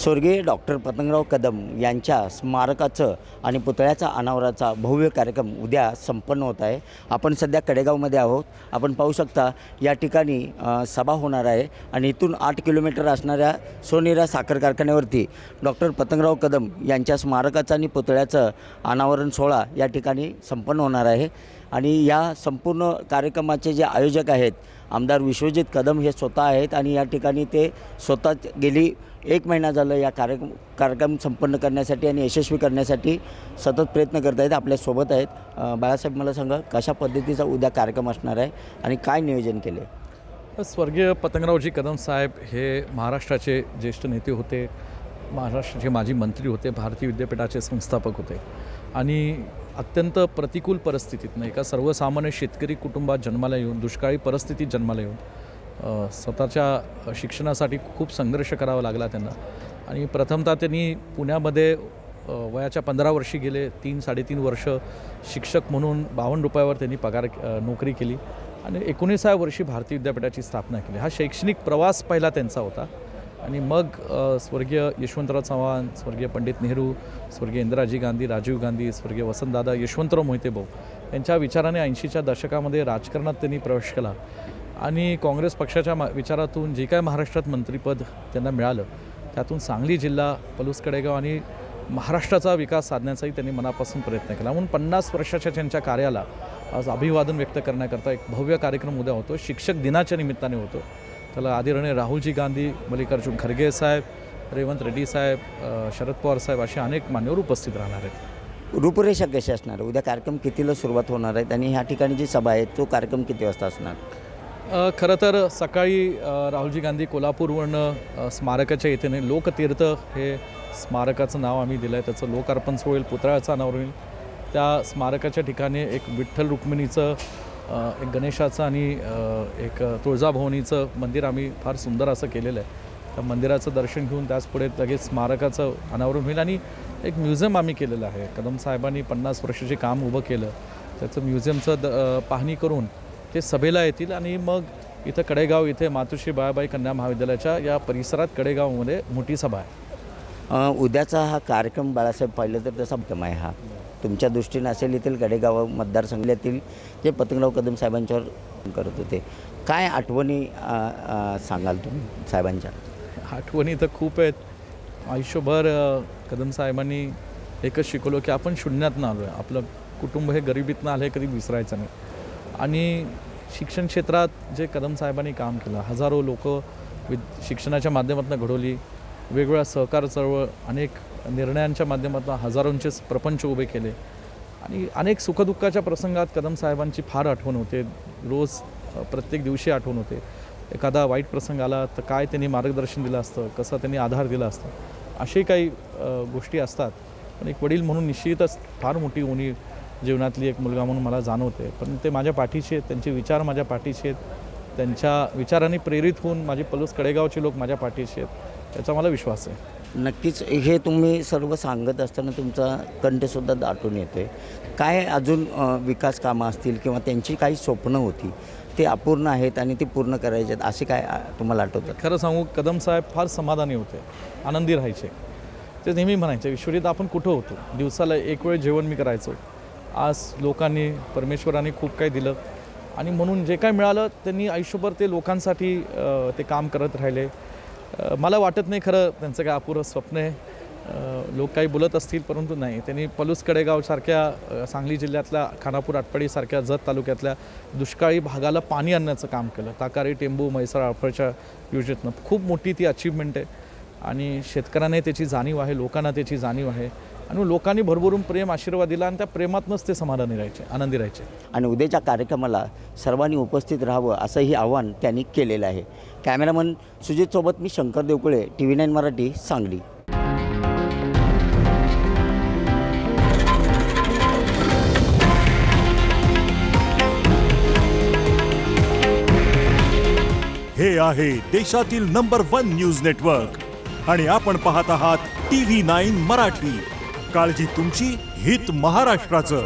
स्वर्गीय डॉक्टर पतंगराव कदम यांच्या स्मारकाचं आणि पुतळ्याचा अनावराचा भव्य कार्यक्रम उद्या संपन्न होत आहे। आपण सध्या कडेगावमध्ये आहोत। आपण पाहू शकता या ठिकाणी सभा होणार आहे आणि इथून 8 किलोमीटर असणाऱ्या सोनेरा साखर कारखान्यावरती डॉक्टर पतंगराव कदम यांच्या स्मारकाचं आणि पुतळ्याचं अनावरण सोहळा या ठिकाणी संपन्न होणार आहे। आणि या संपूर्ण कार्यक्रमाचे जे आयोजक आहेत आमदार विश्वजित कदम हे स्वतः आहेत आणि या ठिकाणी ते स्वतः गेली 1 महिना झालं या कार्यक्रम संपन्न करण्यासाठी आणि यशस्वी करण्यासाठी सतत प्रयत्न करत आहेत। आपल्यासोबत आहेत बाळासाहेब, मला सांगा कशा पद्धतीचा उद्या कार्यक्रम असणार आहे आणि काय नियोजन केले? स्वर्गीय पतंगरावजी कदम साहेब हे महाराष्ट्राचे ज्येष्ठ नेते होते, महाराष्ट्राचे माजी मंत्री होते, भारतीय विद्यापीठाचे संस्थापक होते आणि अत्यंत प्रतिकूल परिस्थितीतनं एका सर्वसामान्य शेतकरी कुटुंबात जन्माला येऊन, दुष्काळी परिस्थितीत जन्माला येऊन स्वतःच्या शिक्षणासाठी खूप संघर्ष करावा लागला त्यांना। आणि प्रथमतः त्यांनी पुण्यामध्ये वयाच्या 15 वर्षी गेले 3-3.5 वर्ष शिक्षक म्हणून 52 रुपयावर त्यांनी पगार नोकरी केली आणि 19व्या वर्षी भारतीय विद्यापीठाची स्थापना केली। हा शैक्षणिक प्रवास पहिला त्यांचा होता आणि मग स्वर्गीय यशवंतराव चव्हाण, स्वर्गीय पंडित नेहरू, स्वर्गीय इंदिराजी गांधी, राजीव गांधी, स्वर्गीय वसंतदादा, यशवंतराव मोहिते भाऊ यांच्या विचाराने 80च्या दशकामध्ये राजकारणात त्यांनी प्रवेश केला आणि काँग्रेस पक्षाच्या विचारातून जे काय महाराष्ट्रात मंत्रिपद त्यांना मिळालं त्यातून सांगली जिल्हा, पलूस कडेगाव आणि महाराष्ट्राचा विकास साधण्याचाही त्यांनी मनापासून प्रयत्न केला। म्हणून 50 वर्षाच्या त्यांच्या कार्याला आज अभिवादन व्यक्त करण्याकरता एक भव्य कार्यक्रम उद्या होतो, शिक्षक दिनाच्या निमित्ताने होतो। त्याला आदरणीय राहुलजी गांधी, मल्लिकार्जुन खरगे साहेब, रेवंत रेड्डी साहेब, शरद पवार साहेब असे अनेक मान्यवर उपस्थित राहणार आहेत। रूपरेषा कशी असणार? उद्या कार्यक्रम कितीला सुरुवात होणार आहे आणि ह्या ठिकाणी जी सभा आहे तो कार्यक्रम किती वाजता असणार? खरं तर सकाळी राहुलजी गांधी कोल्हापूरवरनं स्मारकाच्या येथे लोकतीर्थ हे स्मारकाचं नाव आम्ही दिलं आहे, त्याचं लोकार्पण होईल, पुतळ्याचं अनावरण होईल। त्या स्मारकाच्या ठिकाणी एक विठ्ठल रुक्मिणीचं, एक गणेशाचं आणि एक तुळजाभवानीचं मंदिर आम्ही फार सुंदर असं केलेलं आहे। त्या मंदिराचं दर्शन घेऊन त्याच पुढे लगेच स्मारकाचं अनावरण होईल आणि एक म्युझियम आम्ही केलेलं आहे। कदम साहेबांनी 50 वर्षाचे काम उभं केलं, त्याचं म्युझियमचं पाहणी करून ते सभेला येतील आणि मग इथं कडेगाव इथे मातोश्री बाळाबाई कन्या महाविद्यालयाच्या या परिसरात कडेगावमध्ये मोठी सभा आहे। उद्याचा हा कार्यक्रम बाळासाहेब पाहिलं तर तसा उत्तम आहे। हा तुमच्या दृष्टीने असेल येथील कडेगाव मतदारसंघातील जे पतंगराव कदम साहेबांच्यावर करत होते, काय आठवणी सांगाल तुम्ही साहेबांच्या? आठवणी तर खूप आहेत। आयुष्यभर कदम साहेबांनी एकच शिकवलं की आपण शून्यातनं आलो आहे, आपलं कुटुंब हे गरिबीतनं आलं आहे, कधी विसरायचं नाही। आणि शिक्षण क्षेत्रात जे कदम साहेबांनी काम केलं, हजारो लोक शिक्षणाच्या माध्यमातून घडवली, वेगवेगळ्या सहकार चळवळ, अनेक निर्णयांच्या माध्यमातून हजारोंचे प्रपंच उभे केले आणि अनेक सुखदुःखाच्या प्रसंगात कदम साहेबांची फार आठवण होते। रोज प्रत्येक दिवशी आठवण होते। एखादा वाईट प्रसंग आला तर काय त्यांनी मार्गदर्शन दिलं असतं, कसं त्यांनी आधार दिला असतं, असे काही गोष्टी असतात। पण एक वडील म्हणून निश्चितच फार मोठी उणी जीवनातली एक मुलगा म्हणून मला जाणवते। पण ते माझ्या पाठीशी आहेत, त्यांचे विचार माझ्या पाठीशी आहेत, त्यांच्या विचारांनी प्रेरित होऊन माझे पलूस कडेगावचे लोक माझ्या पाठीशी आहेत, याचा मला विश्वास आहे। नक्कीच हे तुम्ही सर्व सांगत असताना तुमचा कंठसुद्धा दाटून येतो आहे। काय अजून विकास कामं असतील किंवा त्यांची काही स्वप्नं होती ते अपूर्ण आहेत आणि ती पूर्ण करायचे आहेत असे काय तुम्हाला आठवतं? खरं सांगू, कदम साहेब फार समाधानी होते, आनंदी राहायचे। ते नेहमी म्हणायचे, विश्वजित आपण कुठं होतो, दिवसाला एक वेळ जेवण मी करायचो, आज लोकांनी, परमेश्वराने खूप काही दिलं आणि म्हणून जे काय मिळालं त्यांनी आयुष्यभर ते लोकांसाठी ते काम करत राहिले। मला वाटत नाही खरं त्यांचं काय अपुरं स्वप्न आहे। लोक काही बोलत असतील परंतु नाही, त्यांनी पलूस कडेगावसारख्या सांगली जिल्ह्यातल्या खानापूर आटपाडीसारख्या जत तालुक्यातल्या दुष्काळी भागाला पाणी आणण्याचं काम केलं। ताकारी, टेंबू, म्हैसाळ, आळफळच्या योजनेतनं खूप मोठी ती अचीवमेंट आहे आणि शेतकऱ्यांना त्याची जाणीव आहे, लोकांना त्याची जाणीव आहे आणि लोकांनी भरभरून प्रेम, आशीर्वाद दिला आणि त्या प्रेमातनंच ते समाधानी राहायचे, आनंदी राहायचे। आणि उद्याच्या कार्यक्रमाला सर्वांनी उपस्थित राहावं असंही आवाहन त्यांनी केलेलं आहे। कॅमेरामन सुजितसोबत मी शंकर देवकुळे, TV9 मराठी, सांगली। हे आहे देशातील नंबर 1 न्यूज नेटवर्क आणि आपण पाहत आहात TV9 मराठी। काळजी तुमची, हित महाराष्ट्राचं।